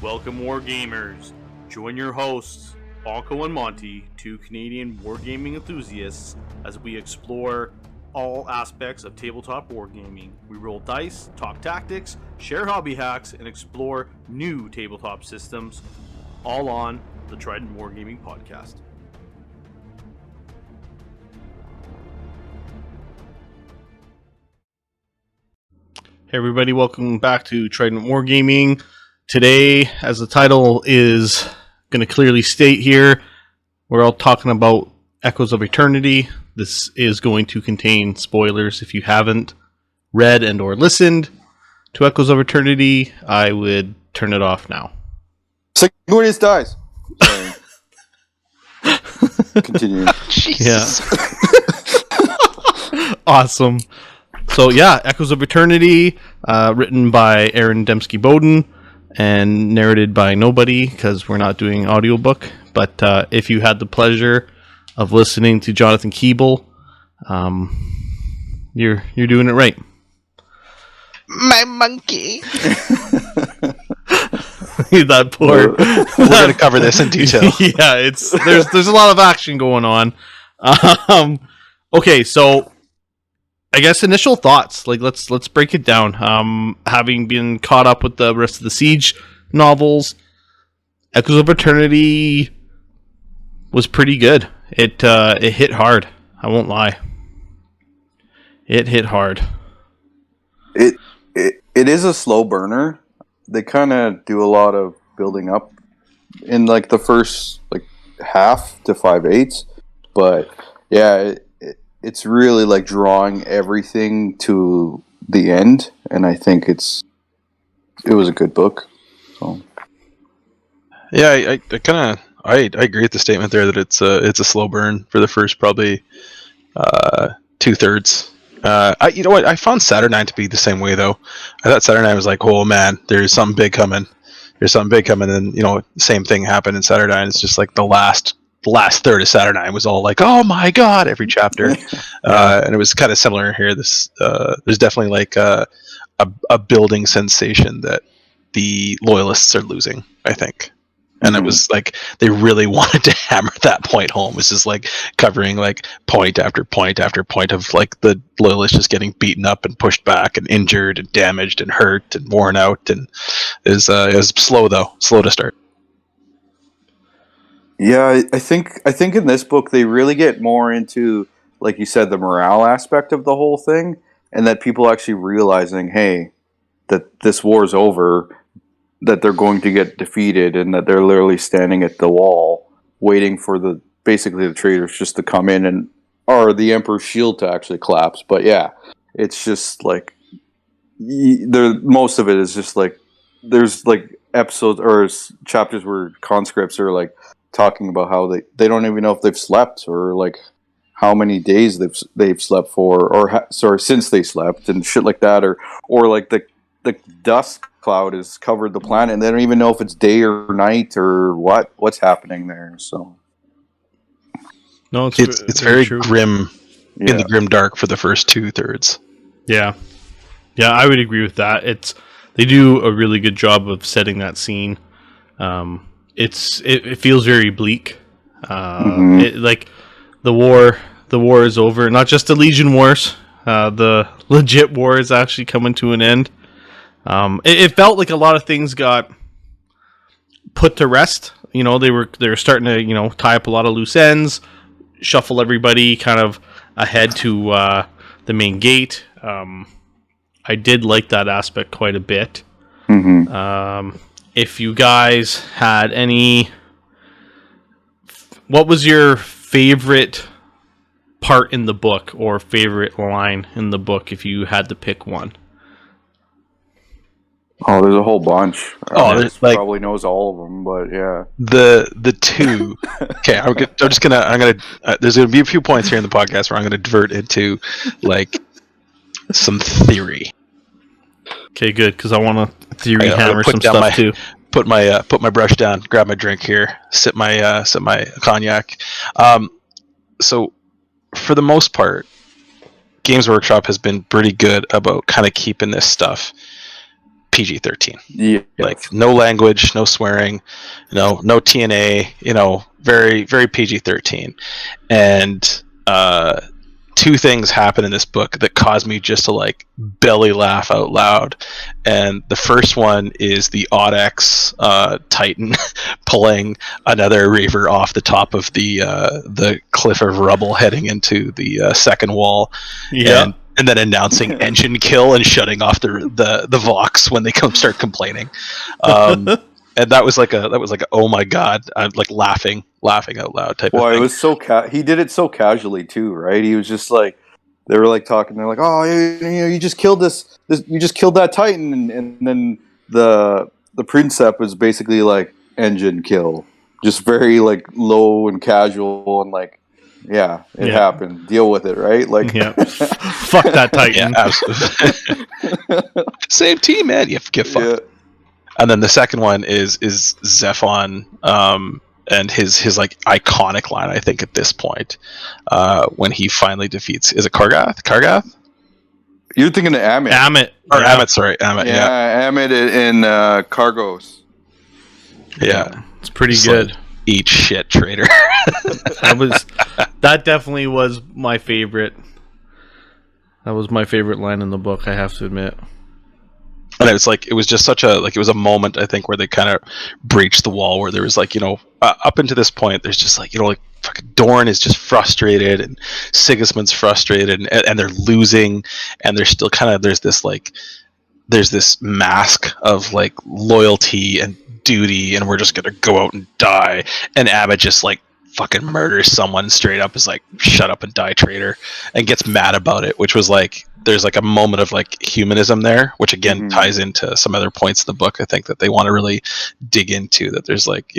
Welcome, Wargamers. Join your hosts, Bonko and Monty, two Canadian wargaming enthusiasts, as we explore all aspects of tabletop wargaming. We roll dice, talk tactics, share hobby hacks, and explore new tabletop systems, all on the Trident Wargaming Podcast. Hey everybody, welcome back to Trident Wargaming. Today, as the title is going to clearly state here, we're all talking about Echoes of Eternity. This is going to contain spoilers. If you haven't read and or listened to Echoes of Eternity, I would turn it off now. Sanguinius dies. Continue. Jesus. Yeah. Awesome. So yeah, Echoes of Eternity, written by Aaron Dembski-Bowden and narrated by nobody because we're not doing audiobook. But if you had the pleasure of listening to Jonathan Keeble, you're doing it right. My monkey. That poor. We're going to cover this in detail. Yeah, there's a lot of action going on. Okay, so I guess initial thoughts. Like let's break it down. Having been caught up with the rest of the Siege novels, Echoes of Eternity was pretty good. It hit hard. I won't lie. It hit hard. It is a slow burner. They kind of do a lot of building up in like the first like half to 5/8, but yeah. It's really like drawing everything to the end, and I think it was a good book. So. Yeah, I agree with the statement there that it's a slow burn for the first probably 2/3. You know what? I found Saturnine to be the same way though. I thought Saturnine was like, oh man, there's something big coming. And you know, same thing happened in Saturnine. It's just like the last third of Saturnine was all like, oh my god, every chapter. And it was kind of similar here. There's definitely like a building sensation that the loyalists are losing, I think. And it was like they really wanted to hammer that point home. It's just like covering like point after point after point of like the loyalists just getting beaten up and pushed back and injured and damaged and hurt and worn out. And it was slow to start. Yeah, I think in this book they really get more into, like you said, the morale aspect of the whole thing, and that people actually realizing, hey, that this war is over, that they're going to get defeated, and that they're literally standing at the wall waiting for basically the traitors just to come in or the Emperor's shield to actually collapse. But yeah, it's just like most of it is just like there's like episodes or chapters where conscripts are like talking about how they don't even know if they've slept or like how many days they've slept for or since they slept and shit like that or like the dust cloud has covered the planet and they don't even know if it's day or night or what's happening there. So no, it's very true. Grim in the grim dark for the first 2/3. Yeah, I would agree with that. They do a really good job of setting that scene. It feels very bleak. Like the war is over. Not just the Legion Wars. The legit war is actually coming to an end. It felt like a lot of things got put to rest. You know, they were starting to tie up a lot of loose ends, shuffle everybody kind of ahead to the main gate. I did like that aspect quite a bit. If you guys had what was your favorite part in the book or favorite line in the book if you had to pick one? Oh, there's a whole bunch. There's like probably knows all of them, but yeah. The two. Okay, there's gonna be a few points here in the podcast where I'm gonna divert into like some theory. Okay, good, because I want to theory hammer some stuff too. Put my brush down, grab my drink here, sip my cognac. So for the most part, Games Workshop has been pretty good about kind of keeping this stuff PG-13. Yeah. Like no language, no swearing, no TNA, very, very PG-13. And two things happen in this book that caused me just to like belly laugh out loud. And the first one is the Audex Titan pulling another Reaver off the top of the cliff of rubble heading into the second wall. Yeah. And then announcing engine kill and shutting off the Vox when they start complaining. And that was like a oh my god, I'm like laughing out loud type of thing. It was so he did it so casually too, right? He was just like, they were like talking, they're like, oh, you just killed you just killed that Titan, and then the Princeps was basically like engine kill, just very like low and casual and like, yeah, it happened, deal with it, right? Like, fuck that Titan. Yeah, absolutely. Same team, man. You get fucked. Yeah. And then the second one is Zephon, and his like iconic line, I think, at this point, when he finally defeats, is it Kargath? You're thinking of Amit. Amit, yeah. Amit in Cargos. Yeah. It's pretty good. Like, eat shit, traitor. That definitely was my favorite. That was my favorite line in the book, I have to admit. And it was just such a, like, it was a moment, I think, where they kind of breached the wall, where there was like, up until this point, there's just like, like fucking Dorn is just frustrated and Sigismund's frustrated and they're losing, and there's still kind of, there's this mask of like loyalty and duty, and we're just gonna go out and die. And Amit just like fucking murders someone straight up, is like, shut up and die, traitor, and gets mad about it, which was like, there's like a moment of like humanism there, which again ties into some other points in the book, I think, that they want to really dig into, that there's like,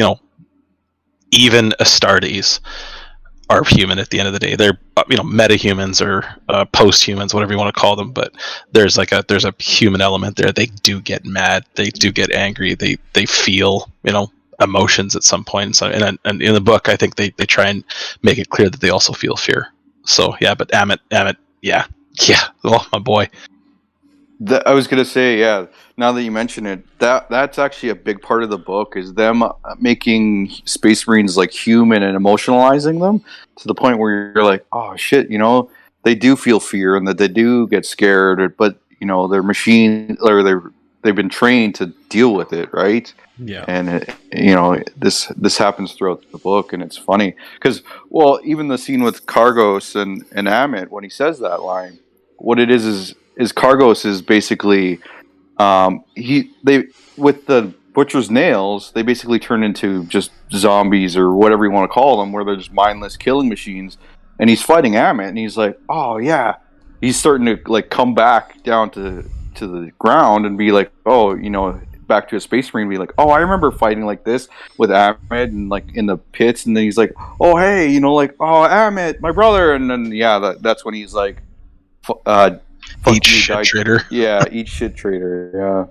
even Astartes are human at the end of the day. They're meta-humans or post-humans, whatever you want to call them, but there's a human element there. They do get mad, they do get angry, they feel emotions at some point. So and in the book, I think they try and make it clear that they also feel fear. So yeah, but Amit, yeah, oh my boy. I was gonna say, yeah, now that you mention it, that's actually a big part of the book, is them making Space Marines like human and emotionalizing them to the point where you're like, oh shit, they do feel fear and that they do get scared, but they're machine, or they've been trained to deal with it, right? Yeah. And this happens throughout the book, and it's funny because, well, even the scene with Cargos and Amit, when he says that line, what it is Cargos is basically they with the butcher's nails, they basically turn into just zombies or whatever you want to call them, where they're just mindless killing machines. And he's fighting Amit, and he's like, oh yeah, he's starting to like come back down to the ground and be like, oh, back to a Space Marine, and be like, oh, I remember fighting like this with Amit and like in the pits. And then he's like, oh hey, like, oh Amit, my brother. And then that's when he's like, eat shit, traitor. Yeah, eat shit, traitor. Yeah,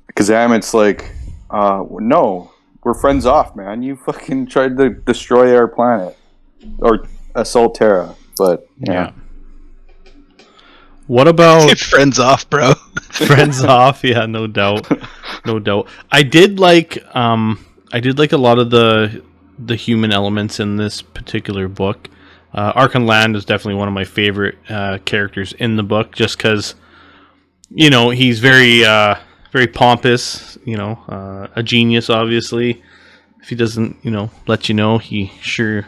because Amit's like, no, we're friends off, man. You fucking tried to destroy our planet or assault Terra, but yeah. What about friends off, bro? Friends off, yeah, no doubt. I did like a lot of the human elements in this particular book. Archon Land is definitely one of my favorite characters in the book, just because he's very very pompous, a genius, obviously. If he doesn't let you know, he sure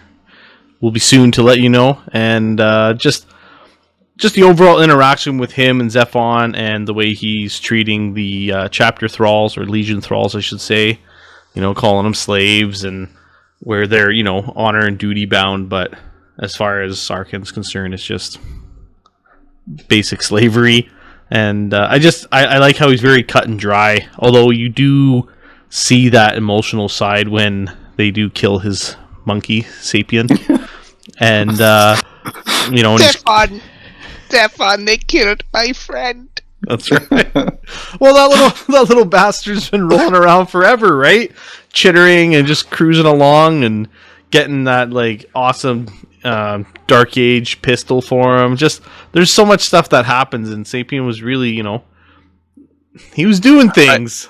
will be soon to let you know. And just the overall interaction with him and Zephon, and the way he's treating the chapter thralls, or legion thralls I should say, calling them slaves, and where they're honor and duty bound, but as far as Archon's concerned, it's just basic slavery. And I like how he's very cut and dry, although you do see that emotional side when they do kill his monkey Sapien. And Zephon, they killed my friend. That's right. Well, that little bastard's been rolling around forever, right? Chittering and just cruising along and getting that like awesome Dark Age pistol for him. Just there's so much stuff that happens, and Sapien was really, He was doing things.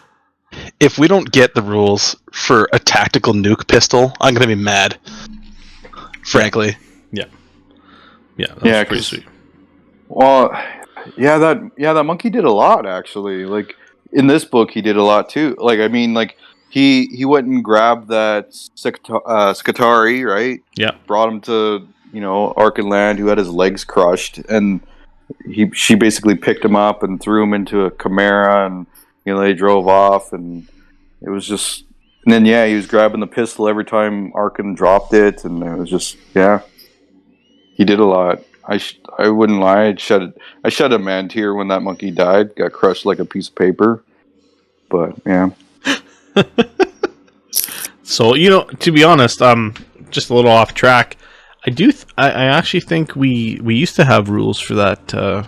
If we don't get the rules for a tactical nuke pistol, I'm gonna be mad. Frankly. Yeah, that's pretty sweet. Well, that monkey did a lot actually. Like in this book, he did a lot too. Like I mean, like he went and grabbed that Skitari, right? Yeah. Brought him to Arkenland, who had his legs crushed, and she basically picked him up and threw him into a Chimera, and they drove off, and it was just. And then he was grabbing the pistol every time Arken dropped it, and it was just he did a lot. I wouldn't lie, I shed a man tear when that monkey died, got crushed like a piece of paper. But yeah. So to be honest, just a little off track. I actually think we used to have rules for that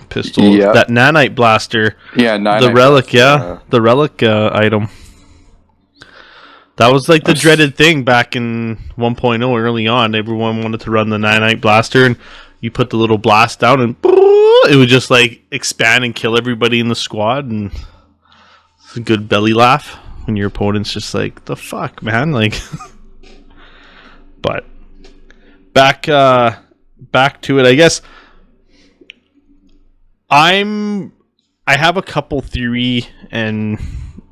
pistol, that nanite blaster. Yeah, nanite. The relic, the relic item. That was like the dreaded thing back in 1.0 early on. Everyone wanted to run the nanite blaster, and you put the little blast down, and it would just like expand and kill everybody in the squad. And it's a good belly laugh when your opponent's just like, "The fuck, man!" Like, but back to it. I guess I have a couple theory and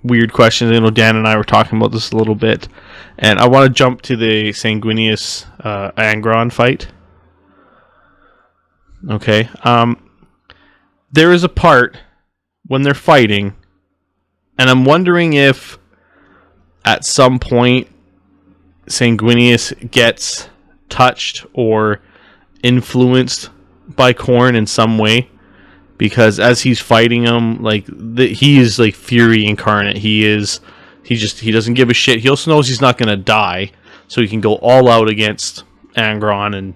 weird questions. I know Dan and I were talking about this a little bit, and I want to jump to the Sanguinius Angron fight. Okay. There is a part when they're fighting, and I'm wondering if at some point Sanguinius gets touched or influenced by Khorne in some way. Because as he's fighting him, like he is like fury incarnate. He doesn't give a shit. He also knows he's not gonna die, so he can go all out against Angron and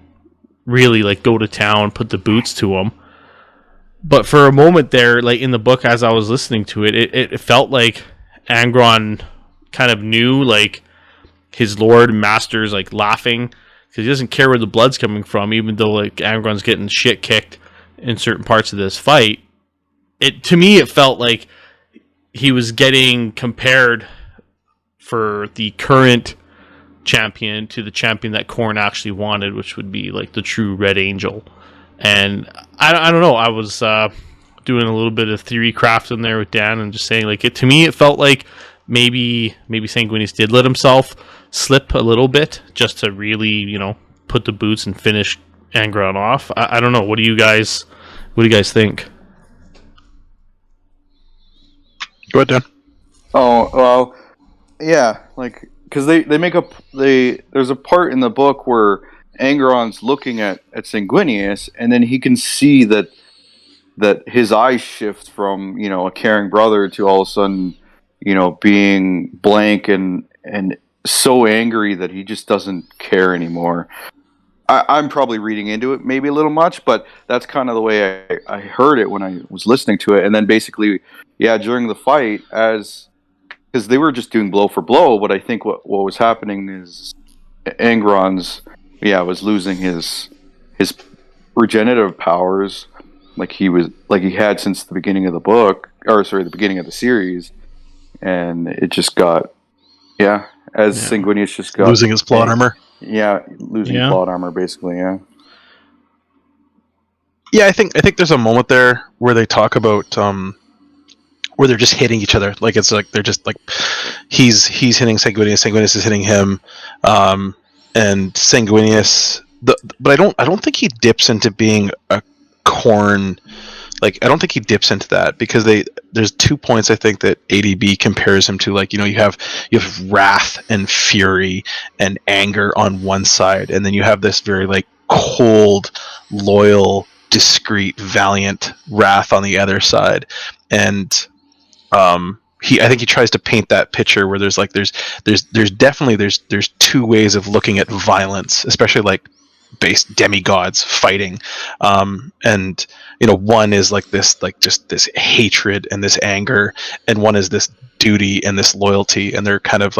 really like go to town, put the boots to him. But for a moment there, like in the book, as I was listening to it, it felt like Angron kind of knew like his lord and master's like laughing because he doesn't care where the blood's coming from, even though like Angron's getting shit kicked in certain parts of this fight. To me it felt like he was getting compared for the current champion to the champion that Khorne actually wanted, which would be like the true Red Angel. And I don't know, I was doing a little bit of theory crafting there with Dan and just saying like to me it felt like maybe Sanguinius did let himself slip a little bit just to really put the boots and finish Angron off. I don't know. What do you guys think? Go ahead, Dan. Oh well, yeah. Like because they make there's a part in the book where Angron's looking at Sanguinius, and then he can see that his eyes shift from a caring brother to all of a sudden being blank and so angry that he just doesn't care anymore. I'm probably reading into it maybe a little much, but that's kind of the way I heard it when I was listening to it. And then basically, during the fight, because they were just doing blow for blow, but I think what was happening is Angron's was losing his regenerative powers like he had since the beginning of the book, the beginning of the series, and it just got Sanguinius just got losing his plot armor. Yeah, losing plot armor, basically. Yeah. Yeah, I think there's a moment there where they talk about where they're just hitting each other. Like it's like they're just like he's hitting Sanguinius, Sanguinius is hitting him, and Sanguinius. But I don't think he dips into being a Khorne. Like I don't think he dips into that because there's 2 points I think that ADB compares him to. Like you have wrath and fury and anger on one side, and then you have this very like cold, loyal, discreet, valiant wrath on the other side. And I think he tries to paint that picture where there's definitely two ways of looking at violence, especially like based demigods fighting, and one is like this just this hatred and this anger, and one is this duty and this loyalty, and they're kind of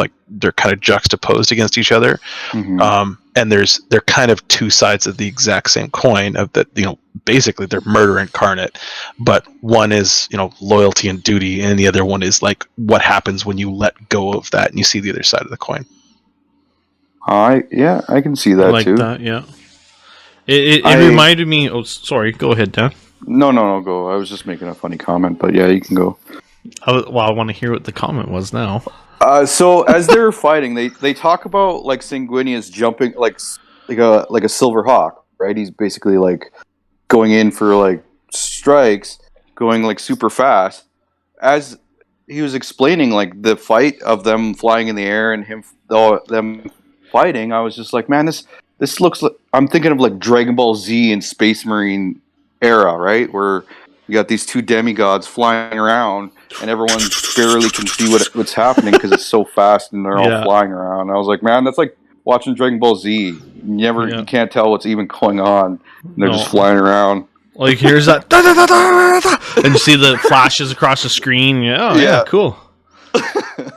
juxtaposed against each other. And they're kind of two sides of the exact same coin of that, basically they're murder incarnate, but one is, loyalty and duty, and the other one is like what happens when you let go of that and you see the other side of the coin. I can see that like too. That, yeah. It reminded me. Oh, sorry. Go ahead, Dan. No, go. I was just making a funny comment, but yeah, you can go. I want to hear what the comment was now. So as they're fighting, they talk about like Sanguinius jumping like a silver hawk, right? He's basically like going in for like strikes, going like super fast. As he was explaining like the fight of them flying in the air and them fighting, I was just like, man, this looks like, I'm thinking of like Dragon Ball Z and Space Marine era, right? Where you got these two demigods flying around and everyone barely can see what's happening because it's so fast and they're all flying around. I was like, man, that's like watching Dragon Ball Z. You can't tell what's even going on. And they're just flying around. Like here's that da, da, da, da, da, and you see the flashes across the screen. Yeah, cool.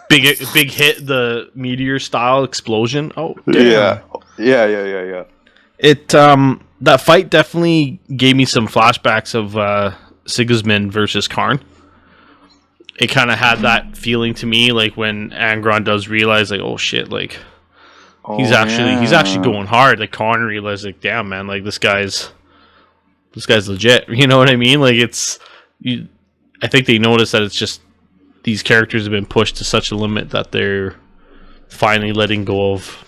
big hit, the meteor style explosion. Oh, damn. Yeah. It that fight definitely gave me some flashbacks of Sigismund versus Karn. It kind of had that feeling to me, like when Angron does realize, like, oh shit, like he's actually going hard. Like Karn realized, like, damn man, like this guy's legit. You know what I mean? Like I think they noticed that it's just these characters have been pushed to such a limit that they're finally letting go of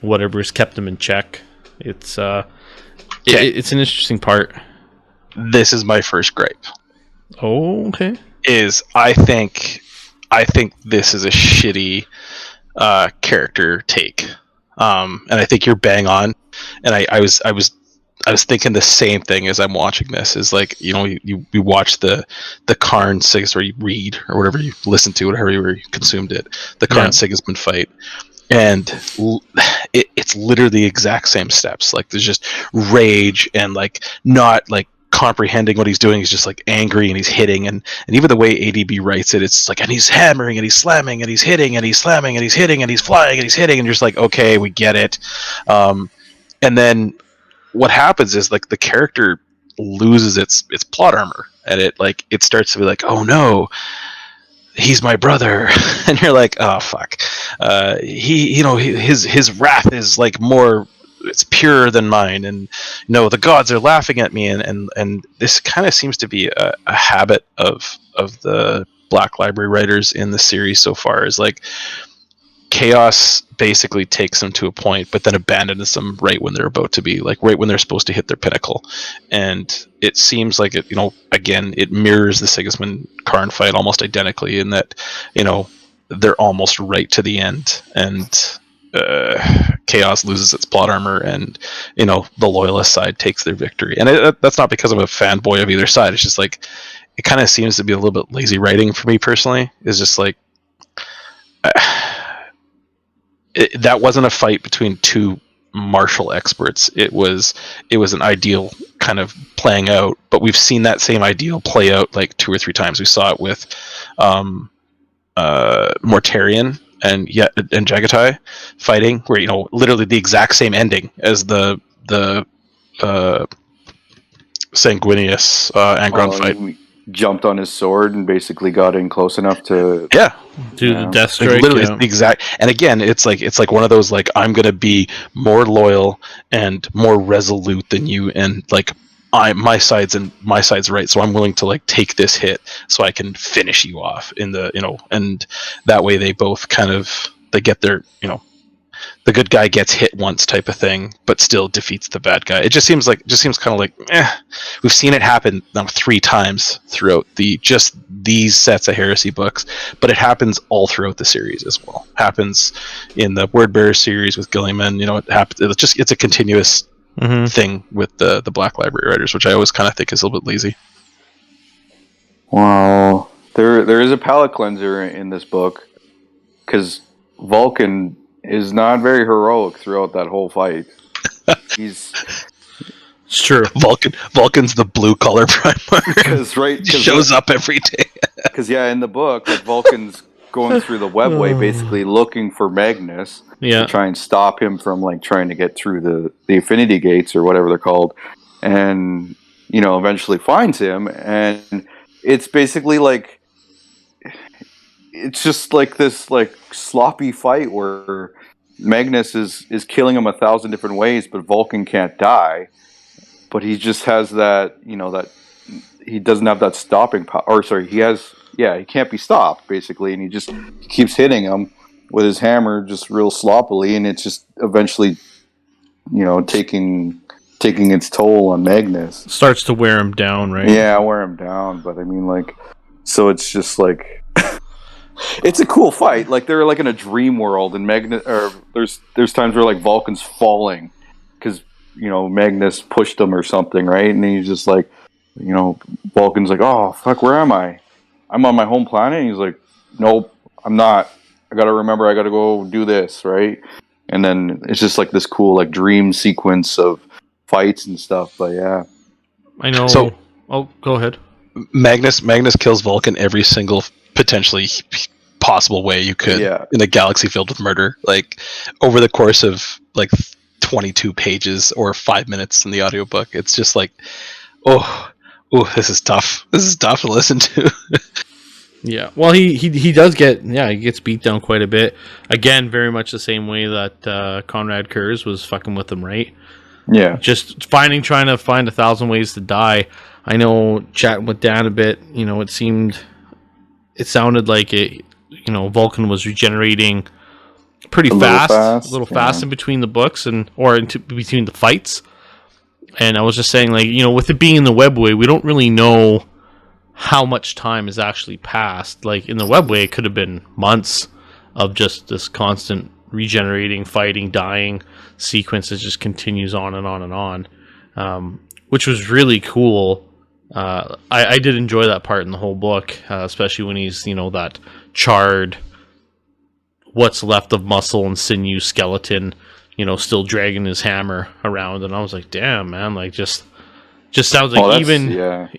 whatever has kept them in check. It's it's an interesting part. This is my first gripe. Oh, okay. I think this is a shitty character take, and I think you're bang on. And I was thinking the same thing as I'm watching this. Is like you watch the Karn Sigismund, or you read or whatever you listen to, whatever you consumed it, the Karn Sigismund fight. And it's literally the exact same steps. Like there's just rage and like not like comprehending what he's doing. He's just like angry and he's hitting, and even the way ADB writes it, it's like, and he's hammering and he's slamming and he's hitting and he's slamming and he's hitting and he's flying and he's hitting, and you're just like, okay, we get it. And then what happens is like the character loses its plot armor, and it starts to be like, oh no, he's my brother. And you're like, oh fuck, his wrath is like more, it's purer than mine, and the gods are laughing at me, and this kind of seems to be a habit of the Black Library writers in the series so far, is like chaos basically takes them to a point but then abandons them right when they're about to be, like, right when they're supposed to hit their pinnacle. And it seems like it, again, it mirrors the Sigismund Karn fight almost identically in that they're almost right to the end, and chaos loses its plot armor, and the loyalist side takes their victory. And that's not because I'm a fanboy of either side. It's just like it kind of seems to be a little bit lazy writing for me personally. It's just like that wasn't a fight between two martial experts. It was an ideal kind of playing out, but we've seen that same ideal play out like 2 or 3 times. We saw it with Mortarion and Jagatai fighting, where literally the exact same ending as the Sanguinius Angron fight. He jumped on his sword and basically got in close enough to do the death strike. Like, literally the exact. And again, it's like one of those, like, I'm gonna be more loyal and more resolute than you, and like my side's right, so I'm willing to like take this hit so I can finish you off in the and that way they both kind of, they get their the good guy gets hit once type of thing, but still defeats the bad guy. It just seems kind of like we've seen it happen now 3 times throughout these sets of Heresy books, but it happens all throughout the series as well. Happens in the Wordbearer series with Gilliman. It happens. It's a continuous thing with the Black Library writers, which I always kind of think is a little bit lazy. Well, there is a palate cleanser in this book, because Vulcan is not very heroic throughout that whole fight. It's true. Vulcan's the blue collar primer. Because shows up every day. Because in the book, like Vulcan's going through the webway, basically looking for Magnus to try and stop him from like trying to get through the Affinity Gates or whatever they're called, and eventually finds him, and it's basically like it's just like this like sloppy fight where Magnus is killing him 1,000 different ways, but Vulcan can't die. But he just has that, that he doesn't have that stopping power. Or sorry, he can't be stopped basically, and he just keeps hitting him with his hammer just real sloppily, and it's just eventually, taking its toll on Magnus. Starts to wear him down, right? Yeah, wear him down. But I mean, like, so it's just like. It's a cool fight. Like they're like in a dream world, and Magnus. Or there's times where like Vulcan's falling because Magnus pushed him or something, right? And he's just like, Vulcan's like, oh fuck, where am I? I'm on my home planet. And he's like, nope, I'm not. I gotta remember. I gotta go do this, right? And then it's just like this cool like dream sequence of fights and stuff. But yeah, I know. So, go ahead. Magnus kills Vulcan every single potentially possible way you could in a galaxy filled with murder. Like over the course of like 22 pages or 5 minutes in the audiobook, it's just like, oh, this is tough. This is tough to listen to. Yeah, well, he does get he gets beat down quite a bit. Again, very much the same way that Conrad Kurz was fucking with him, right? Yeah, just trying to find 1,000 ways to die. I know, chatting with Dan a bit, it sounded like Vulcan was regenerating pretty fast, a little fast in between the books between the fights. And I was just saying, like, with it being in the webway, we don't really know how much time has actually passed. Like in the webway, it could have been months of just this constant regenerating, fighting, dying sequence that just continues on and on and on, which was really cool. I did enjoy that part in the whole book, especially when he's that charred, what's left of muscle and sinew skeleton, still dragging his hammer around, and I was like, damn, man, like just sounds like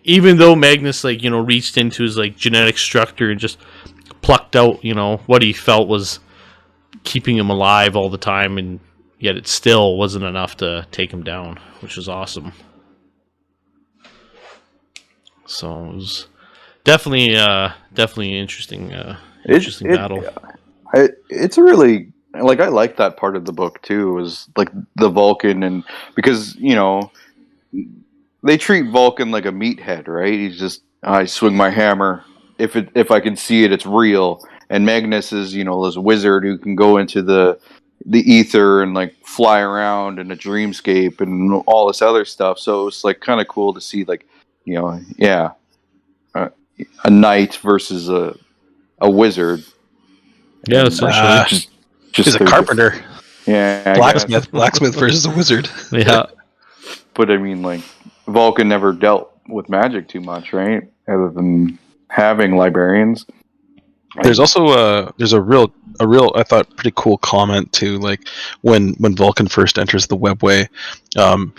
even though Magnus like reached into his like genetic structure and just plucked out what he felt was keeping him alive all the time, and yet it still wasn't enough to take him down, which was awesome. So it was definitely interesting battle. It's a really like I like that part of the book too. Was like the Vulcan, and because they treat Vulcan like a meathead, right? He's just I swing my hammer. If I can see it, it's real. And Magnus is this wizard who can go into the ether and like fly around in a dreamscape and all this other stuff. So it's like kind of cool to see like. A knight versus a wizard. Yeah, essentially. Just a carpenter. Yeah, blacksmith versus a wizard. Yeah, but I mean, like Vulcan never dealt with magic too much, right? Other than having librarians. There's also there's a real I thought pretty cool comment too, like when Vulcan first enters the webway,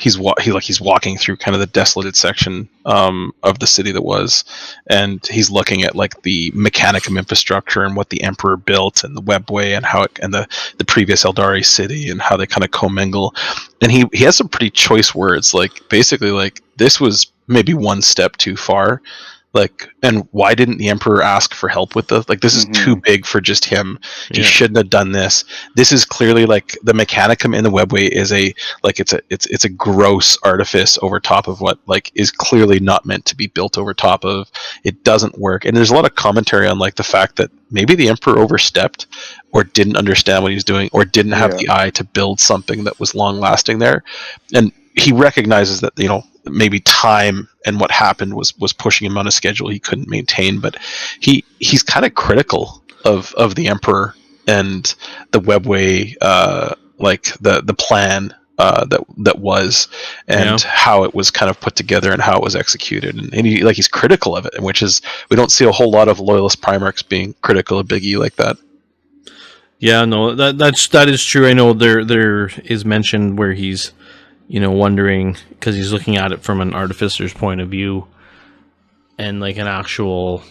he's walking through kind of the desolated section of the city that was, and he's looking at like the mechanicum infrastructure and what the Emperor built and the webway and how the previous Eldari city and how they kind of commingle, and he has some pretty choice words, like basically like this was maybe one step too far. Like, and why didn't the Emperor ask for help with this? Like, this is too big for just him. He shouldn't have done this. This is clearly like the mechanicum in the webway is it's a gross artifice over top of what like is clearly not meant to be built over top of. It doesn't work. And there's a lot of commentary on like the fact that maybe the Emperor overstepped or didn't understand what he's doing or didn't have the eye to build something that was long lasting there. And he recognizes that, maybe time and what happened was pushing him on a schedule he couldn't maintain, but he's kind of critical of the Emperor and the webway, like the plan that was, and how it was kind of put together and how it was executed, and he's critical of it, which is we don't see a whole lot of loyalist Primarchs being critical of Big E like that. Yeah, no, that is true. I know there is mention where he's wondering, because he's looking at it from an artificer's point of view and like an actual,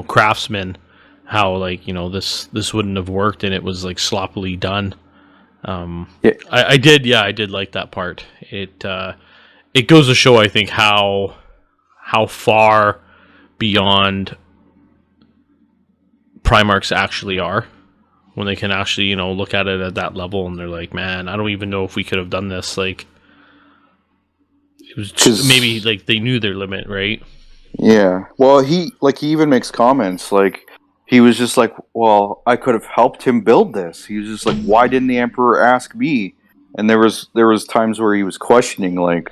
craftsman, how like, this wouldn't have worked and it was like sloppily done. I did like that part. It goes to show, I think, how far beyond Primarchs actually are when they can actually, look at it at that level and they're like, man, I don't even know if we could have done this. Like, it was just, maybe like they knew their limit, right? Yeah. Well, he even makes comments like he was just like, well, I could have helped him build this. He was just like, why didn't the Emperor ask me? And there was times where he was questioning, like,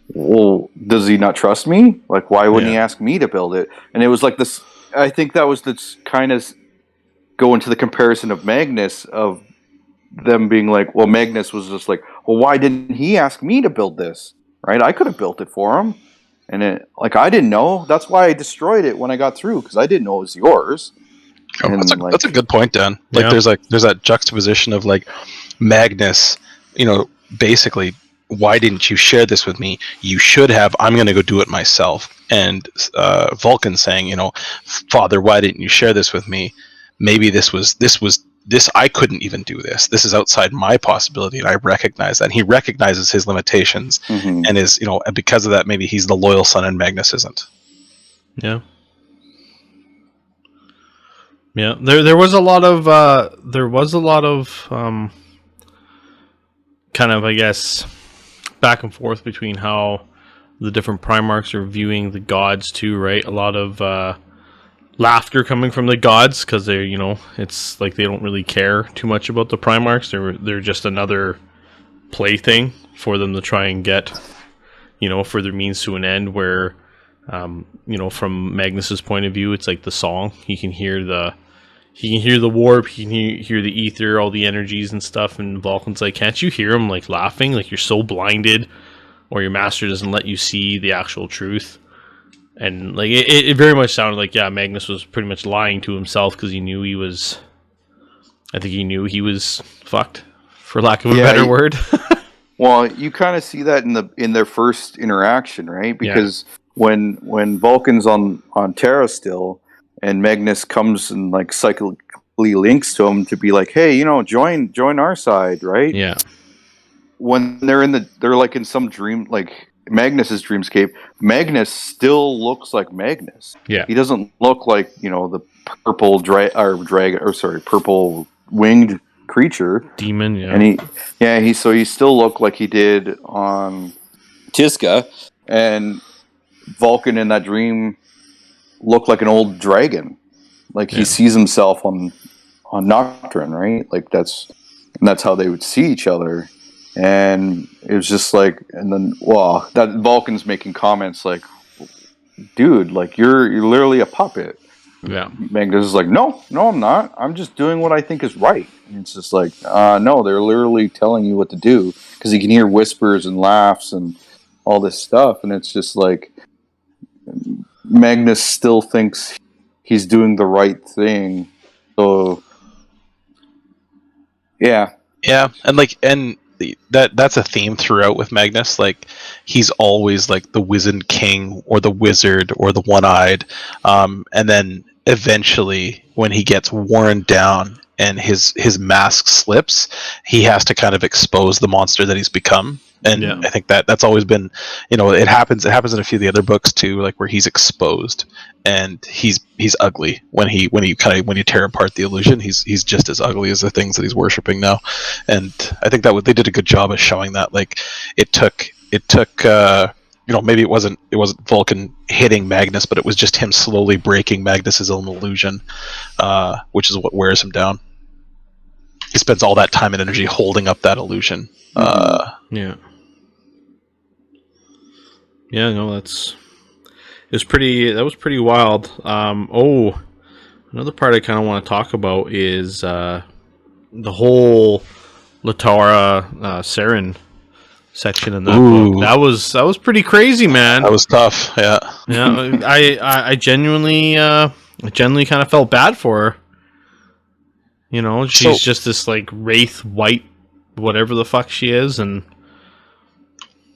well, does he not trust me? Like, why wouldn't he ask me to build it? And it was like this. I think that was this kind of go into the comparison of Magnus, of them being like, well, Magnus was just like, well, why didn't he ask me to build this? Right? I could have built it for him. And I didn't know. That's why I destroyed it when I got through, because I didn't know it was yours. Oh, that's a good point, Dan. Like, there's that juxtaposition of like Magnus, basically, why didn't you share this with me? You should have. I'm going to go do it myself. And Vulcan saying, Father, why didn't you share this with me? Maybe this I couldn't even do this. This is outside my possibility, and I recognize that. And he recognizes his limitations, and is, and because of that, maybe he's the loyal son, and Magnus isn't. Yeah. Yeah. There was a lot of kind of, I guess, back and forth between how the different Primarchs are viewing the gods too, right? A lot of laughter coming from the gods, because they're, it's like they don't really care too much about the Primarchs. They're just another plaything for them to try and get, further means to an end. Where, from Magnus's point of view, it's like the song. He can hear the warp, he can hear the ether, all the energies and stuff. And Vulcan's like, can't you hear him like laughing? Like, you're so blinded, or your master doesn't let you see the actual truth. And like it very much sounded like, Magnus was pretty much lying to himself, because he knew he was fucked, for lack of a better word. Well, you kind of see that in their first interaction, right? Because when Vulcan's on Terra still, and Magnus comes and like psychically links to him to be like, hey, join our side, right? Yeah. When they're like in some dream, like Magnus's dreamscape, Magnus still looks like Magnus. Yeah. He doesn't look like, the purple purple winged creature. Demon, yeah. And he still looked like he did on Tiska, and Vulcan in that dream looked like an old dragon. Like he sees himself on Nocturne, right? Like that's how they would see each other. And it was just like, and then, that Vulcan's making comments like, dude, like you're literally a puppet. Yeah. Magnus is like, no, I'm not. I'm just doing what I think is right. And it's just like, no, they're literally telling you what to do, because you can hear whispers and laughs and all this stuff. And it's just like, Magnus still thinks he's doing the right thing. So, yeah. Yeah. And that's a theme throughout with Magnus. Like, he's always like the wizened king or the wizard or the one-eyed, and then eventually when he gets worn down and his mask slips, he has to kind of expose the monster that he's become. And I think that's always been, it happens in a few of the other books too, like where he's exposed and he's ugly when you tear apart the illusion. He's just as ugly as the things that he's worshiping now. And I think that they did a good job of showing that. Like, it took maybe it wasn't Vulcan hitting Magnus, but it was just him slowly breaking Magnus's own illusion, which is what wears him down. He spends all that time and energy holding up that illusion. Yeah, no, that was pretty wild. Another part I kind of want to talk about is the whole Latara Saren section in that book. That was pretty crazy, man. That was tough. Yeah. Yeah, I genuinely kind of felt bad for her. She's just this like wraith white, whatever the fuck she is, and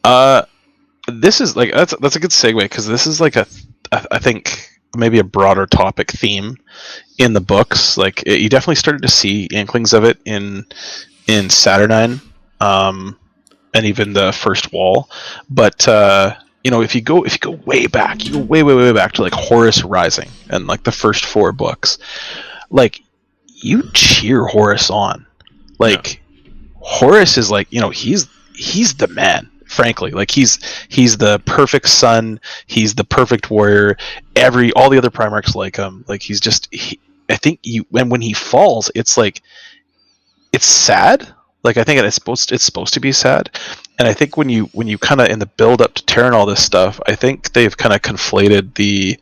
This is like that's a good segue, because this is like I think maybe a broader topic theme in the books. Like you definitely started to see inklings of it in Saturnine, and even the First Wall. But if you go way back, you go way back to like Horus Rising and like the first 4 books, like you cheer Horus on. Like Horus is like, he's the man. Frankly, like he's the perfect son. He's the perfect warrior. All the other Primarchs like him. Like he's just. I think when he falls, it's like it's sad. Like I think it's supposed to be sad. And I think when you kind of in the build up to Terra and all this stuff, I think they've kind of conflated the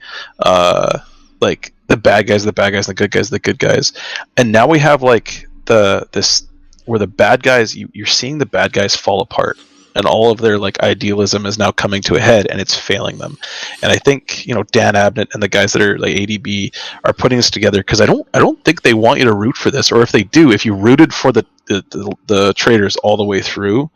like the bad guys, and the good guys, and now we have like this where the bad guys, you're seeing the bad guys fall apart, and all of their like idealism is now coming to a head, and it's failing them. And I think Dan Abnett and the guys that are like ADB are putting this together, because I don't think they want you to root for this, or if they do, if you rooted for the traitors all the way through,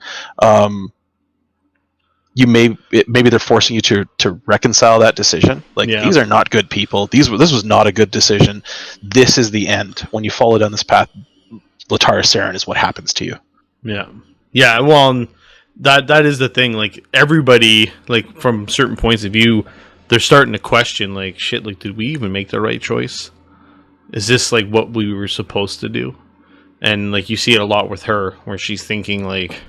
maybe they're forcing you to reconcile that decision. Like these are not good people. This was not a good decision. This is the end. When you follow down this path, Latara Saren is what happens to you. Yeah. Well, that is the thing. Like everybody, like from certain points of view, they're starting to question, like, shit. Like, did we even make the right choice? Is this like what we were supposed to do? And like you see it a lot with her, where she's thinking like,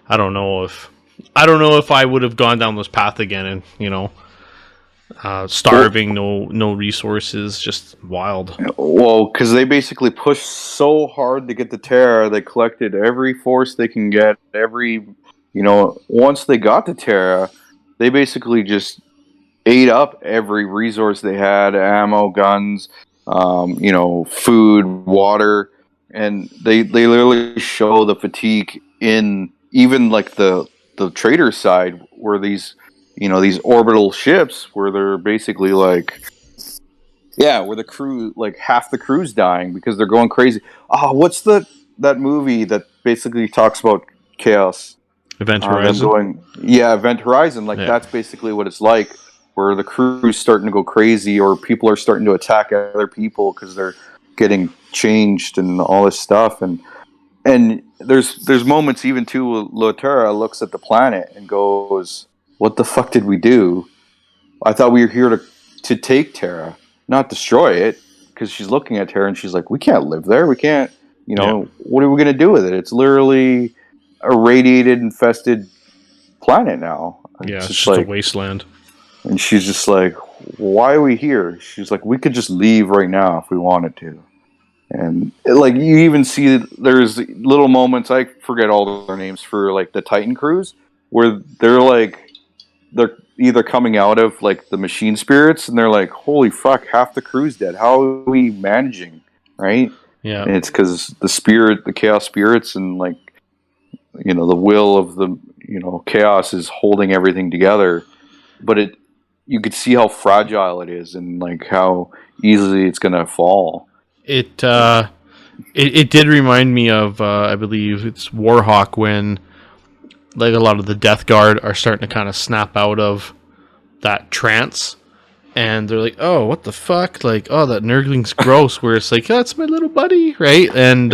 I don't know if I would have gone down this path again, and starving, no resources, just wild. Well, because they basically pushed so hard to get the Terra, they collected every force they can get. Once they got the Terra, they basically just ate up every resource they had: ammo, guns, food, water, and they literally show the fatigue in even like the traitor side, where these orbital ships, where they're basically like, where the crew, like half the crew's dying because they're going crazy. What's that movie that basically talks about chaos? Event Horizon. Event Horizon. Like that's basically what it's like, where the crew's starting to go crazy, or people are starting to attack other people because they're getting changed and all this stuff. And there's moments even too, Latara looks at the planet and goes, "What the fuck did we do? I thought we were here to take Terra, not destroy it." Because she's looking at Terra and she's like, "We can't live there. We can't. What are we gonna do with it? It's literally a radiated, infested planet now. It's just like a wasteland." And she's just like, "Why are we here?" She's like, "We could just leave right now if we wanted to." And like you even see, there's little moments, I forget all their names, for like the Titan crews, where they're either coming out of like the machine spirits, and they're like, "Holy fuck, half the crew's dead. How are we managing?" Right? Yeah. And it's because the chaos spirits, and like the will of the chaos is holding everything together. But you could see how fragile it is, and like how easily it's gonna fall. It did remind me of I believe it's Warhawk, when like a lot of the Death Guard are starting to kind of snap out of that trance, and they're like, "Oh, what the fuck? Like, oh, that Nurgling's gross." Where it's like, "Oh, that's my little buddy," right? And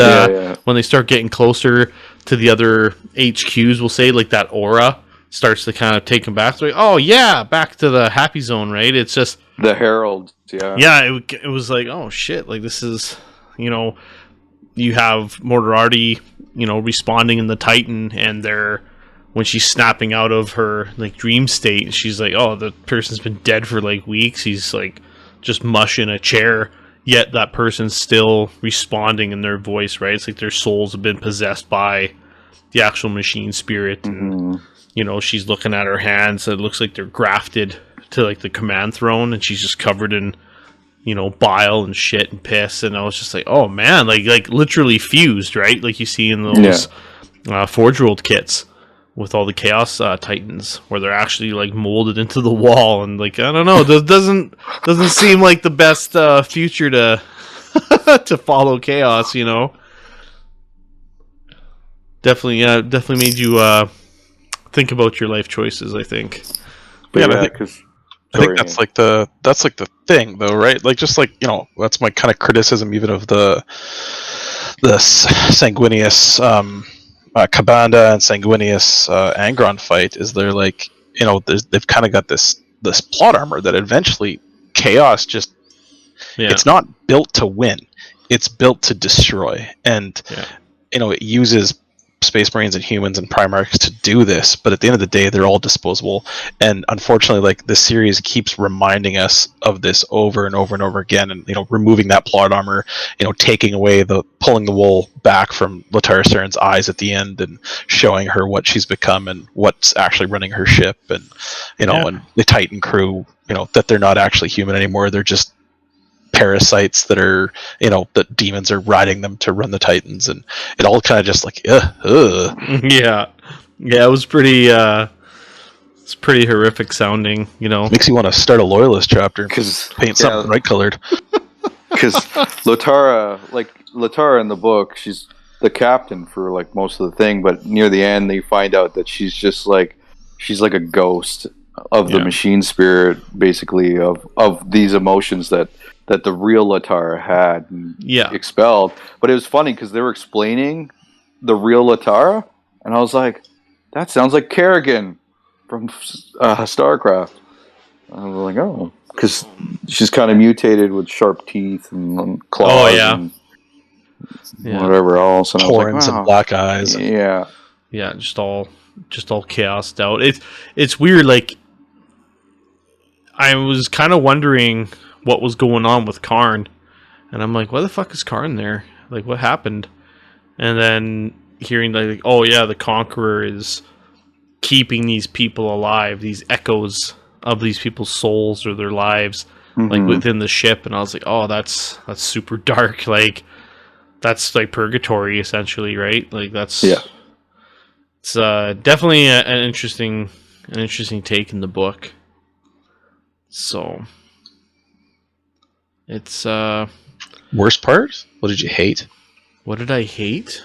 when they start getting closer to the other HQs, we'll say, like that aura starts to kind of take them back. They're like, "Oh yeah, back to the happy zone," right? It's just the Herald. It was like, oh shit, like this is, you have Moriarty, responding in the Titan, and when she's snapping out of her like dream state, she's like, oh, the person's been dead for like weeks. He's like just mush in a chair, yet that person's still responding in their voice, right? It's like their souls have been possessed by the actual machine spirit, and she's looking at her hands. It looks like they're grafted to like the command throne, and she's just covered in bile and shit and piss. And I was just like, oh man, like literally fused, right? Like you see in those Forge World kits with all the Chaos Titans, where they're actually like molded into the wall. And like, I don't know, doesn't seem like the best future to to follow Chaos. Definitely made you think about your life choices, I think. But Yeah, yeah, I think that's like the thing, though, right? Like, just like, that's my kind of criticism even of the Sanguinius Cabanda and Sanguinius Angron fight is they're like, they've kind of got this plot armor that eventually chaos just it's not built to win, it's built to destroy, and it uses Space Marines and humans and Primarchs to do this, but at the end of the day they're all disposable. And unfortunately, like, this series keeps reminding us of this over and over and over again, and removing that plot armor, taking away pulling the wool back from Latara Saren's eyes at the end and showing her what she's become and what's actually running her ship, and and the Titan crew, that they're not actually human anymore, they're just parasites that are that demons are riding them to run the Titans, and it all kind of just like yeah it was pretty it's pretty horrific sounding. Makes you want to start a loyalist chapter and paint something bright colored. Because Latara in the book, she's the captain for like most of the thing, but near the end they find out that she's like a ghost of the machine spirit, basically, of these emotions that the real Latara had and expelled. But it was funny because they were explaining the real Latara, and I was like, that sounds like Kerrigan from StarCraft. I was like, oh, because she's kind of mutated with sharp teeth and claws and whatever else. And horns and black eyes. Yeah. Yeah, just all chaosed out. It's weird, like, I was kind of wondering what was going on with Karn, and I'm like, why the fuck is Karn there? Like, what happened? And then hearing like, oh yeah, the Conqueror is keeping these people alive, these echoes of these people's souls or their lives, like within the ship. And I was like, oh, that's super dark. Like, that's like purgatory essentially, right? Like, it's definitely an interesting take in the book. So it's worst part? What did you hate? What did I hate?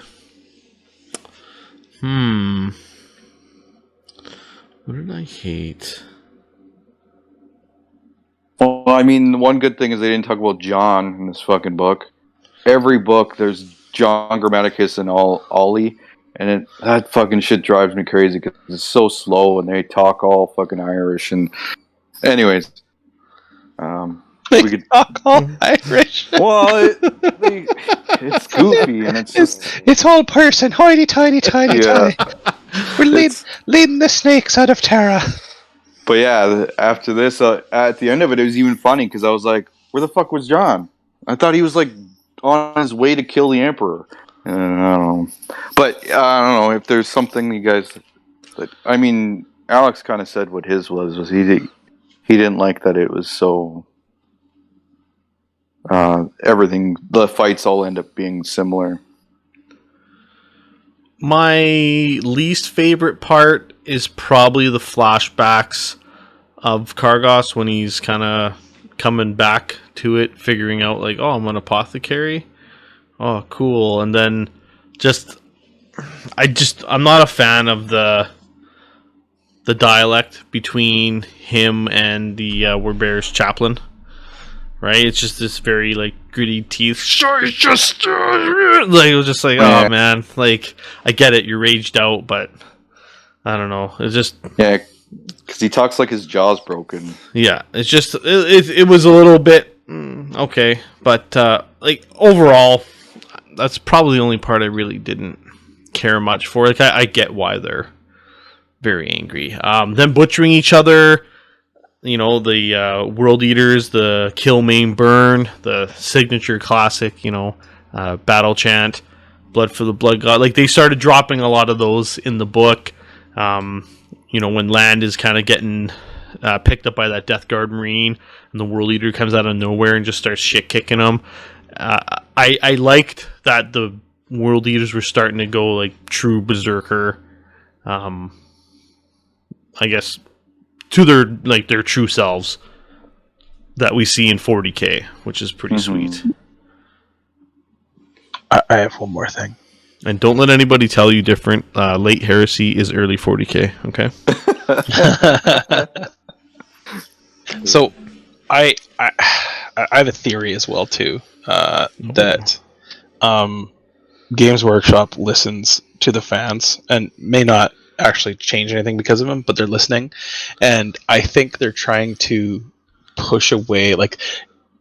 What did I hate? Well, I mean, the one good thing is they didn't talk about John in this fucking book. Every book, there's John Grammaticus and Ollie, and that fucking shit drives me crazy because it's so slow and they talk all fucking Irish. And anyways, we could talk all Irish. Well, it's goofy and it's all person, hoity toity toity toity. We're leading the snakes out of Terra. But yeah, after this, at the end of it, it was even funny because I was like, "Where the fuck was John?" I thought he was like on his way to kill the Emperor. I don't know, but I don't know if there's something you guys. I mean, Alex kind of said what his was he didn't like that it was so. Everything, the fights all end up being similar. My least favorite part is probably the flashbacks of Kargos when he's kind of coming back to it, figuring out like, oh, I'm an apothecary. Oh, cool. And then I'm not a fan of the dialect between him and the Werber's chaplain. Right? It's just this very, like, gritty teeth. Sorry, just... like, it was just like, oh, man. Like, I get it. You're raged out, but... I don't know. It's just... Yeah, because he talks like his jaw's broken. Yeah, it's just... It was a little bit... okay. But, like, overall, that's probably the only part I really didn't care much for. Like, I get why they're very angry. Them butchering each other... the World Eaters, the Kill, Maim, Burn, the signature classic, Battle Chant, Blood for the Blood God. Like, they started dropping a lot of those in the book. When Land is kind of getting picked up by that Death Guard Marine, and the World Eater comes out of nowhere and just starts shit-kicking them. I liked that the World Eaters were starting to go, like, true Berserker. I guess... to their true selves that we see in 40K, which is pretty sweet. I have one more thing. And don't let anybody tell you different. Late Heresy is early 40k. Okay. So, I have a theory as well too that Games Workshop listens to the fans and may not actually change anything because of them, but they're listening, and I think they're trying to push away like